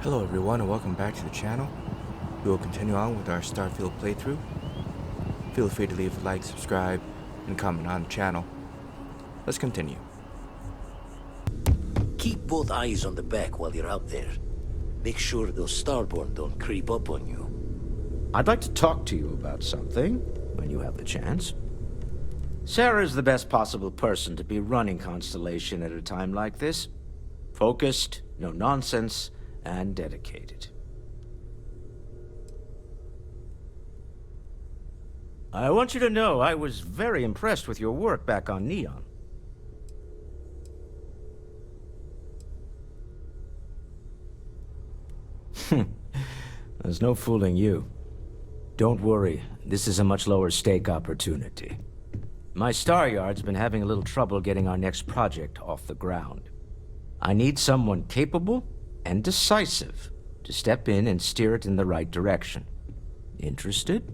Hello everyone and welcome back to the channel. We will continue on with our Starfield playthrough. Feel free to leave a like, subscribe, and comment on the channel. Let's continue. Keep both eyes on the back while you're out there. Make sure those starborn don't creep up on you. I'd like to talk to you about something, when you have the chance. Sarah is the best possible person to be running Constellation at a time like this. Focused, no nonsense, and dedicated. I want you to know I was very impressed with your work back on Neon. There's no fooling you. Don't worry, this is a much lower stake opportunity. My Star Yard's been having a little trouble getting our next project off the ground. I need someone capable and decisive to step in and steer it in the right direction. Interested?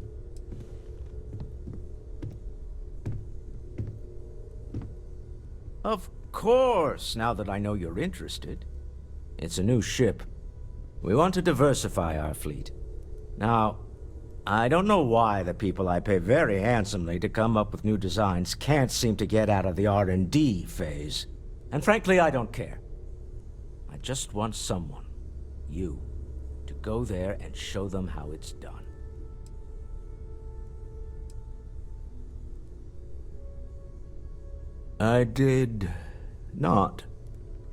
Of course, now that I know you're interested. It's a new ship. We want to diversify our fleet. Now, I don't know why the people I pay very handsomely to come up with new designs can't seem to get out of the R&D phase. And frankly, I don't care. I just want someone, you, to go there and show them how it's done. I did not.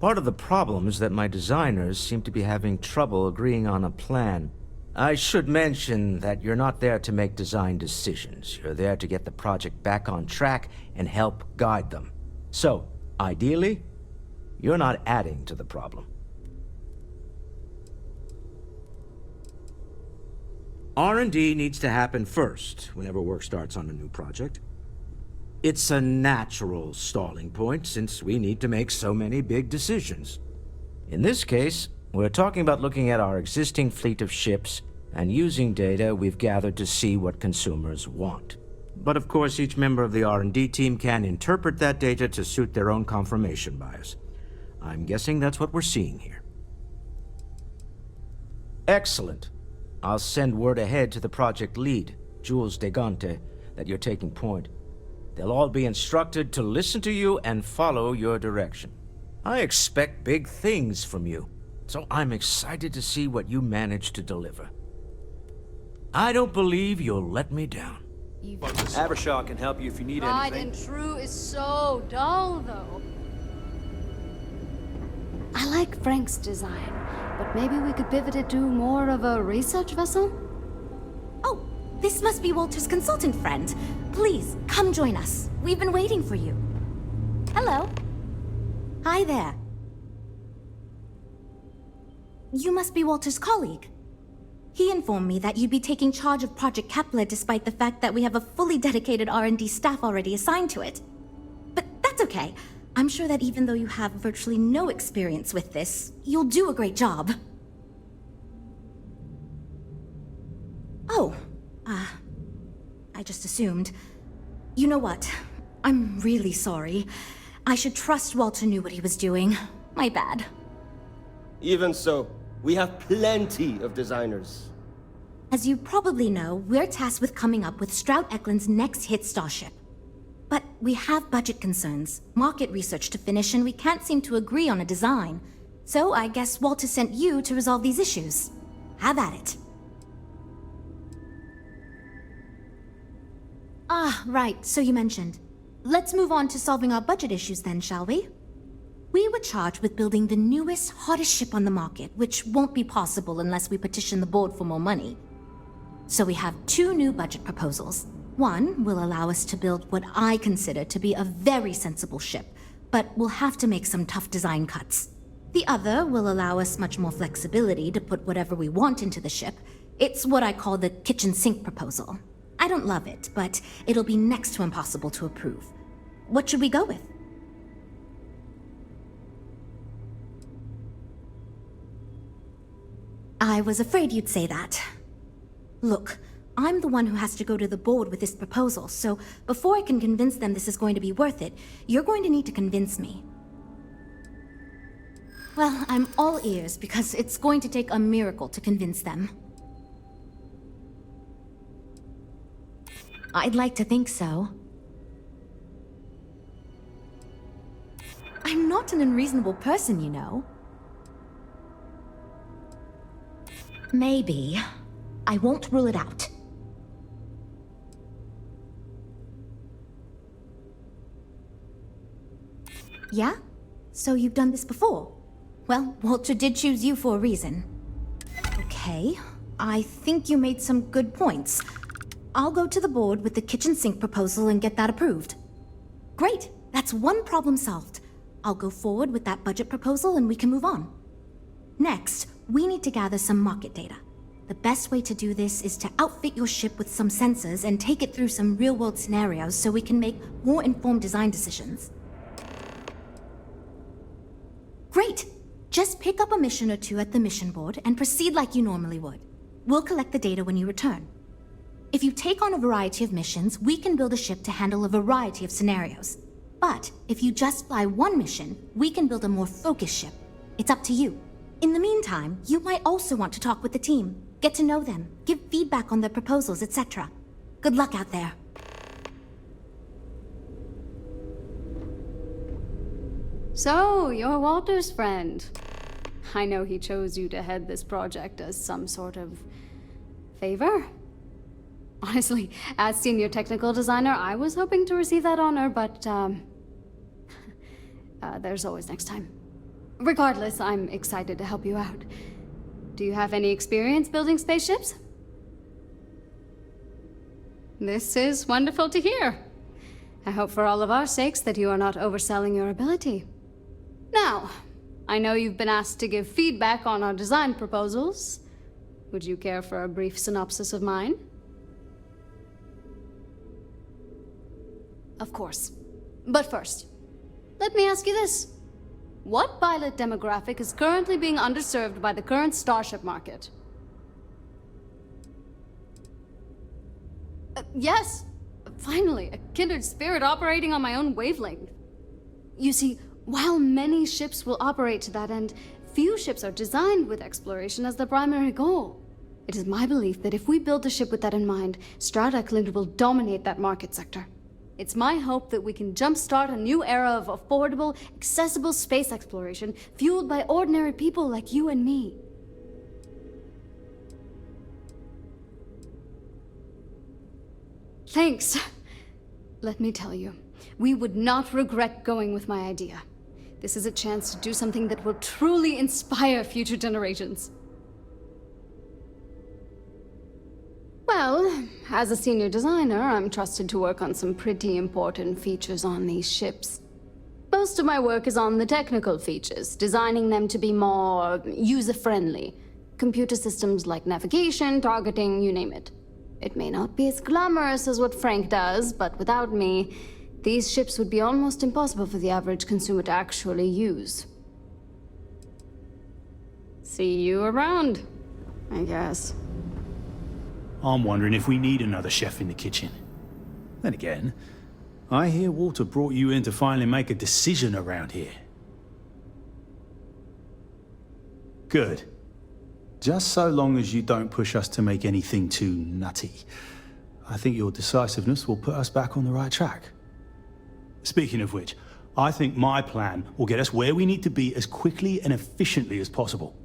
Part of the problem is that my designers seem to be having trouble agreeing on a plan. I should mention that you're not there to make design decisions. You're there to get the project back on track and help guide them. So, ideally, you're not adding to the problem. R&D needs to happen first whenever work starts on a new project. It's a natural stalling point since we need to make so many big decisions. In this case, we're talking about looking at our existing fleet of ships and using data we've gathered to see what consumers want. But of course, each member of the R&D team can interpret that data to suit their own confirmation bias. I'm guessing that's what we're seeing here. Excellent. I'll send word ahead to the project lead, Jules Degante, that you're taking point. They'll all be instructed to listen to you and follow your direction. I expect big things from you, so I'm excited to see what you manage to deliver. I don't believe you'll let me down. Abershaw can help you if you need Tried anything. and true is so dull, though. I like Frank's design, but maybe we could pivot it to more of a research vessel? Oh, this must be Walter's consultant friend. Please, come join us. We've been waiting for you. Hello. Hi there. You must be Walter's colleague. He informed me that you'd be taking charge of Project Kepler despite the fact that we have a fully dedicated R&D staff already assigned to it. But that's okay. I'm sure that even though you have virtually no experience with this, you'll do a great job. Oh, I just assumed. You know what? I'm really sorry. I should trust Walter knew what he was doing. My bad. Even so, we have plenty of designers. As you probably know, we're tasked with coming up with Stroud Eklund's next hit starship. But we have budget concerns, market research to finish, and we can't seem to agree on a design. So I guess Walter sent you to resolve these issues. Have at it. Ah, right, so you mentioned. Let's move on to solving our budget issues then, shall we? We were charged with building the newest, hottest ship on the market, which won't be possible unless we petition the board for more money. So we have two new budget proposals. One will allow us to build what I consider to be a very sensible ship, but we'll have to make some tough design cuts. The other will allow us much more flexibility to put whatever we want into the ship. It's what I call the kitchen sink proposal. I don't love it, but it'll be next to impossible to approve. What should we go with? I was afraid you'd say that. Look, I'm the one who has to go to the board with this proposal, so before I can convince them this is going to be worth it, you're going to need to convince me. Well, I'm all ears because it's going to take a miracle to convince them. I'd like to think so. I'm not an unreasonable person, you know. Maybe. I won't rule it out. Yeah? So you've done this before? Well, Walter did choose you for a reason. Okay. I think you made some good points. I'll go to the board with the kitchen sink proposal and get that approved. Great! That's one problem solved. I'll go forward with that budget proposal and we can move on. Next, we need to gather some market data. The best way to do this is to outfit your ship with some sensors and take it through some real-world scenarios so we can make more informed design decisions. Great! Just pick up a mission or two at the mission board and proceed like you normally would. We'll collect the data when you return. If you take on a variety of missions, we can build a ship to handle a variety of scenarios. But if you just fly one mission, we can build a more focused ship. It's up to you. In the meantime, you might also want to talk with the team, get to know them, give feedback on their proposals, etc. Good luck out there. So, you're Walter's friend. I know he chose you to head this project as some sort of favor. Honestly, as senior technical designer, I was hoping to receive that honor, but there's always next time. Regardless, I'm excited to help you out. Do you have any experience building spaceships? This is wonderful to hear. I hope for all of our sakes that you are not overselling your ability. Now, I know you've been asked to give feedback on our design proposals. Would you care for a brief synopsis of mine? Of course. But first, let me ask you this. What pilot demographic is currently being underserved by the current starship market? Yes! Finally, a kindred spirit operating on my own wavelength. You see, while many ships will operate to that end, few ships are designed with exploration as their primary goal. It is my belief that if we build a ship with that in mind, Starfield will dominate that market sector. It's my hope that we can jumpstart a new era of affordable, accessible space exploration, fueled by ordinary people like you and me. Thanks. Let me tell you, we would not regret going with my idea. This is a chance to do something that will truly inspire future generations. Well, as a senior designer, I'm trusted to work on some pretty important features on these ships. Most of my work is on the technical features, designing them to be more user-friendly. Computer systems like navigation, targeting, you name it. It may not be as glamorous as what Frank does, but without me, these ships would be almost impossible for the average consumer to actually use. See you around, I guess. I'm wondering if we need another chef in the kitchen. Then again, I hear Walter brought you in to finally make a decision around here. Good. Just so long as you don't push us to make anything too nutty. I think your decisiveness will put us back on the right track. Speaking of which, I think my plan will get us where we need to be as quickly and efficiently as possible.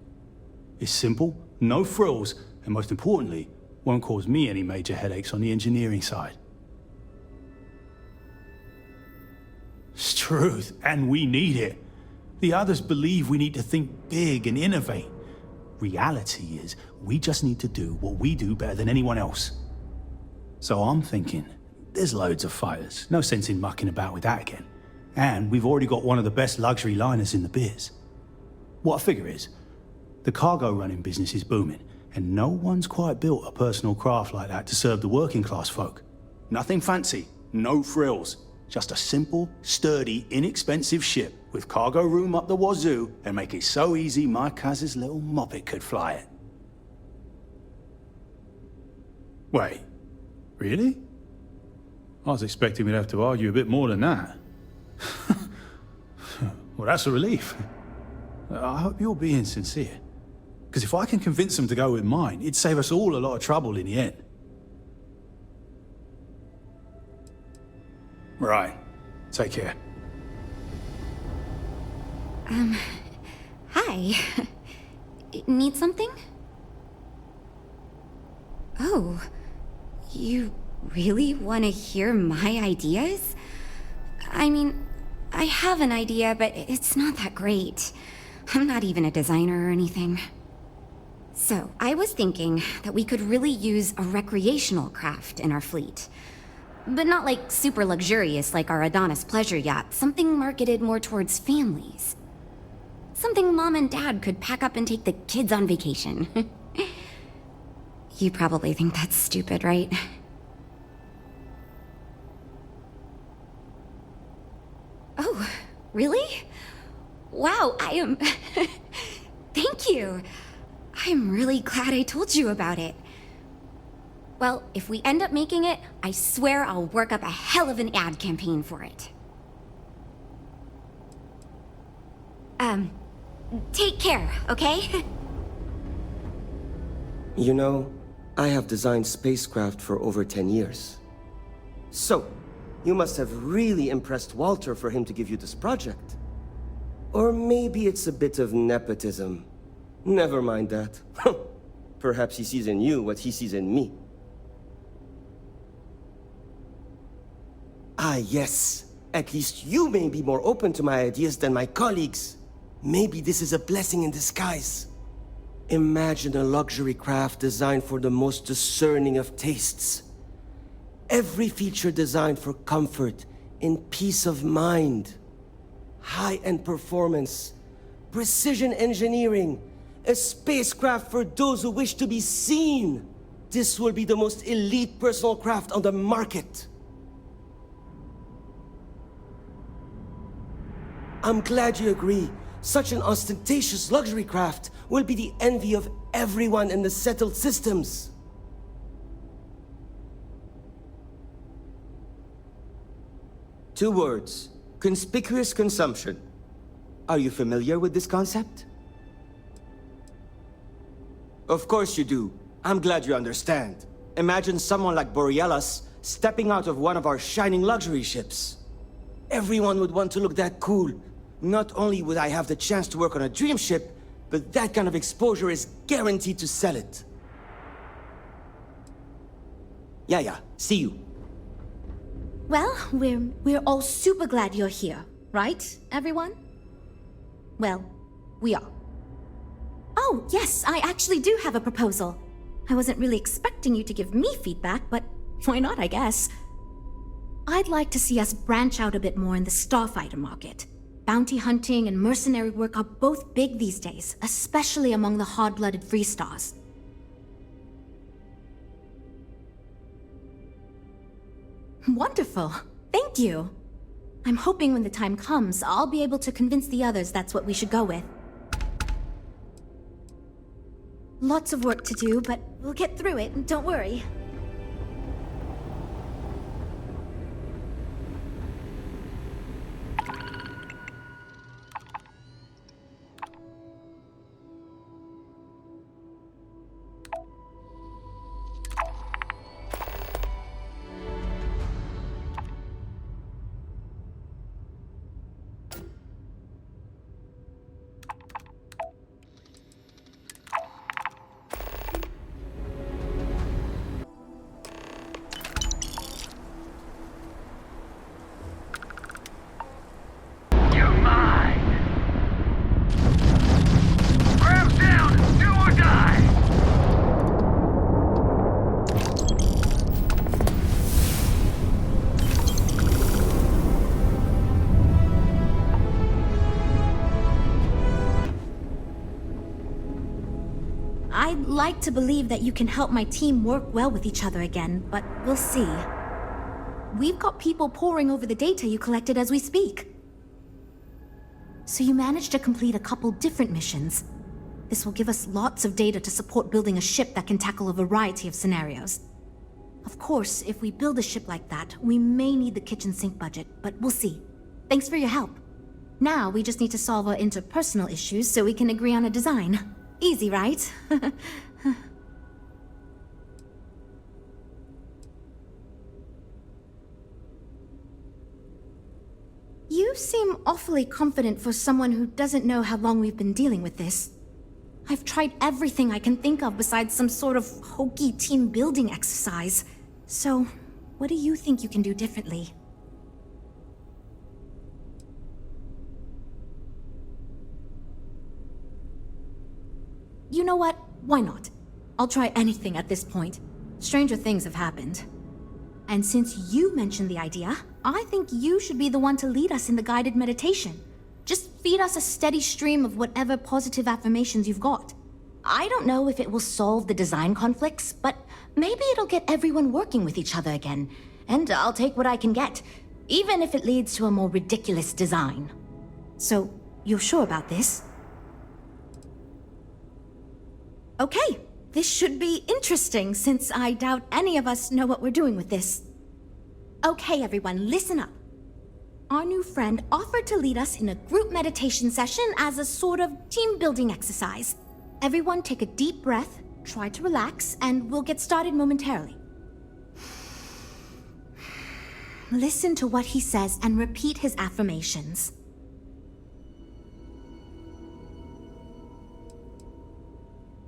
It's simple, no frills, and most importantly, won't cause me any major headaches on the engineering side. It's truth, and we need it. The others believe we need to think big and innovate. Reality is, we just need to do what we do better than anyone else. So I'm thinking, there's loads of fighters, no sense in mucking about with that again. And we've already got one of the best luxury liners in the biz. What I figure is, the cargo running business is booming, and no one's quite built a personal craft like that to serve the working class folk. Nothing fancy, no frills. Just a simple, sturdy, inexpensive ship with cargo room up the wazoo and make it so easy my cousin's little moppet could fly it. Wait, really? I was expecting we'd have to argue a bit more than that. Well, that's a relief. I hope you're being sincere. Because if I can convince them to go with mine, it'd save us all a lot of trouble in the end. Right. Take care. Hi. Need something? Oh, you really want to hear my ideas? I mean, I have an idea, but it's not that great. I'm not even a designer or anything. So, I was thinking that we could really use a recreational craft in our fleet. But not like super luxurious like our Adonis pleasure yacht, something marketed more towards families. Something Mom and Dad could pack up and take the kids on vacation. You probably think that's stupid, right? Oh, really? Wow, I am... Thank you! I'm really glad I told you about it. Well, if we end up making it, I swear I'll work up a hell of an ad campaign for it. Take care, okay? You know, I have designed spacecraft for over 10 years. So, you must have really impressed Walter for him to give you this project. Or maybe it's a bit of nepotism. Never mind that. Perhaps he sees in you what he sees in me. Ah, yes. At least you may be more open to my ideas than my colleagues. Maybe this is a blessing in disguise. Imagine a luxury craft designed for the most discerning of tastes. Every feature designed for comfort and peace of mind. High-end performance, precision engineering, a spacecraft for those who wish to be seen. This will be the most elite personal craft on the market. I'm glad you agree. Such an ostentatious luxury craft will be the envy of everyone in the settled systems. Two words. Conspicuous consumption. Are you familiar with this concept? Of course you do. I'm glad you understand. Imagine someone like Borealis stepping out of one of our shining luxury ships. Everyone would want to look that cool. Not only would I have the chance to work on a dream ship, but that kind of exposure is guaranteed to sell it. Yeah, see you. Well, we're all super glad you're here, right, everyone? Well, we are. Oh, yes, I actually do have a proposal. I wasn't really expecting you to give me feedback, but why not, I guess? I'd like to see us branch out a bit more in the starfighter market. Bounty hunting and mercenary work are both big these days, especially among the hard-blooded free stars. Wonderful. Thank you. I'm hoping when the time comes, I'll be able to convince the others that's what we should go with. Lots of work to do, but we'll get through it, don't worry. I'd like to believe that you can help my team work well with each other again, but we'll see. We've got people poring over the data you collected as we speak. So you managed to complete a couple different missions. This will give us lots of data to support building a ship that can tackle a variety of scenarios. Of course, if we build a ship like that, we may need the kitchen sink budget, but we'll see. Thanks for your help. Now we just need to solve our interpersonal issues so we can agree on a design. Easy, right? You seem awfully confident for someone who doesn't know how long we've been dealing with this. I've tried everything I can think of besides some sort of hokey team building exercise. So, what do you think you can do differently? You know what? Why not? I'll try anything at this point. Stranger things have happened. And since you mentioned the idea, I think you should be the one to lead us in the guided meditation. Just feed us a steady stream of whatever positive affirmations you've got. I don't know if it will solve the design conflicts, but maybe it'll get everyone working with each other again. And I'll take what I can get, even if it leads to a more ridiculous design. So, you're sure about this? Okay, this should be interesting since I doubt any of us know what we're doing with this. Okay, everyone, listen up. Our new friend offered to lead us in a group meditation session as a sort of team-building exercise. Everyone take a deep breath, try to relax, and we'll get started momentarily. Listen to what he says and repeat his affirmations.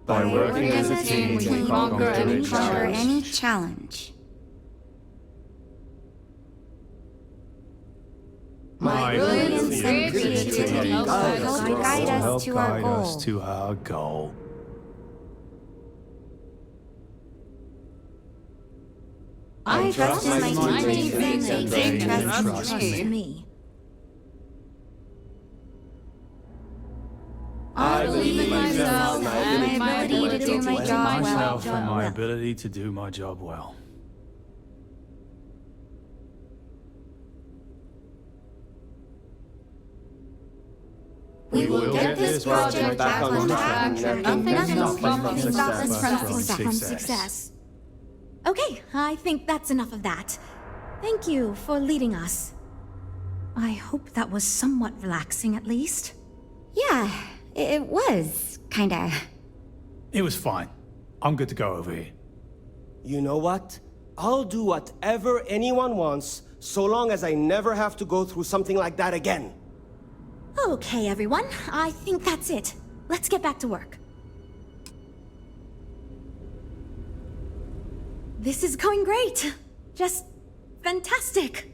By working as a team, we can conquer any challenge. My brilliance and creativity help guide us to our goal. us to our goal. I trust in my teammates and they trust Me. I believe in myself and my ability to do my job Myself well. and my ability to do my job well. We will get this project back on track. Nothing Nothing can stop us from from success. Okay, I think that's enough of that. Thank you for leading us. I hope that was somewhat relaxing at least. Yeah, it was, kinda. It was fine. I'm good to go over here. You know what? I'll do whatever anyone wants, so long as I never have to go through something like that again. Okay, everyone, I think that's it. Let's get back to work. This is going great. Just fantastic.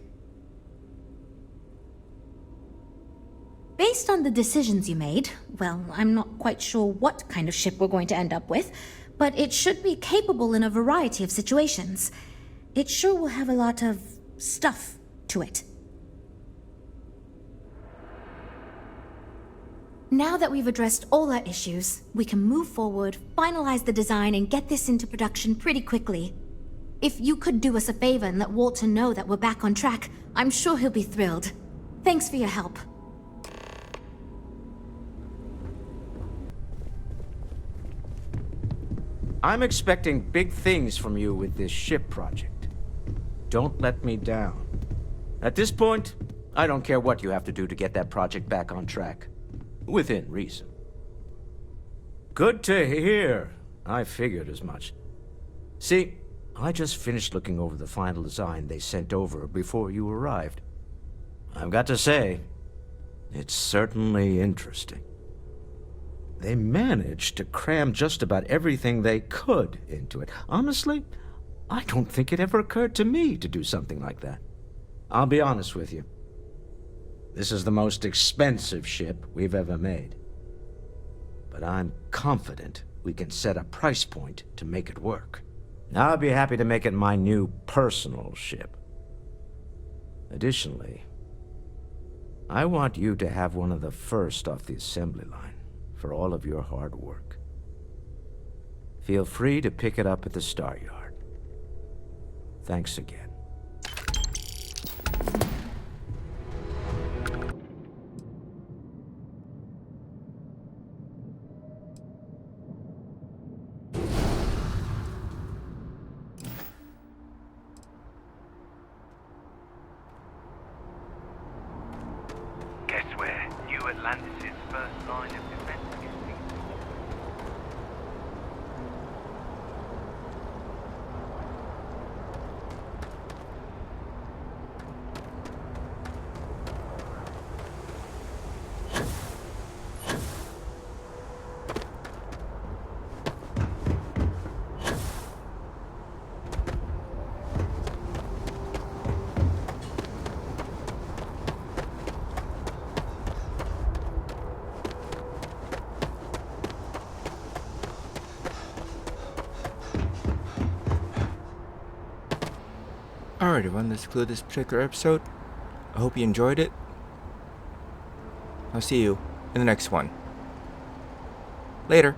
Based on the decisions you made, well, I'm not quite sure what kind of ship we're going to end up with, but it should be capable in a variety of situations. It sure will have a lot of stuff to it. Now that we've addressed all our issues, we can move forward, finalize the design, and get this into production pretty quickly. If you could do us a favor and let Walter know that we're back on track, I'm sure he'll be thrilled. Thanks for your help. I'm expecting big things from you with this ship project. Don't let me down. At this point, I don't care what you have to do to get that project back on track. Within reason. Good to hear. I figured as much. See, I just finished looking over the final design they sent over before you arrived. I've got to say, it's certainly interesting. They managed to cram just about everything they could into it. Honestly, I don't think it ever occurred to me to do something like that. I'll be honest with you. This is the most expensive ship we've ever made. But I'm confident we can set a price point to make it work. I'll be happy to make it my new personal ship. Additionally, I want you to have one of the first off the assembly line for all of your hard work. Feel free to pick it up at the Star Yard. Thanks again. Guess where? first line of defense is peaceful. Alright everyone, let's conclude this particular episode. I hope you enjoyed it. I'll see you in the next one. Later.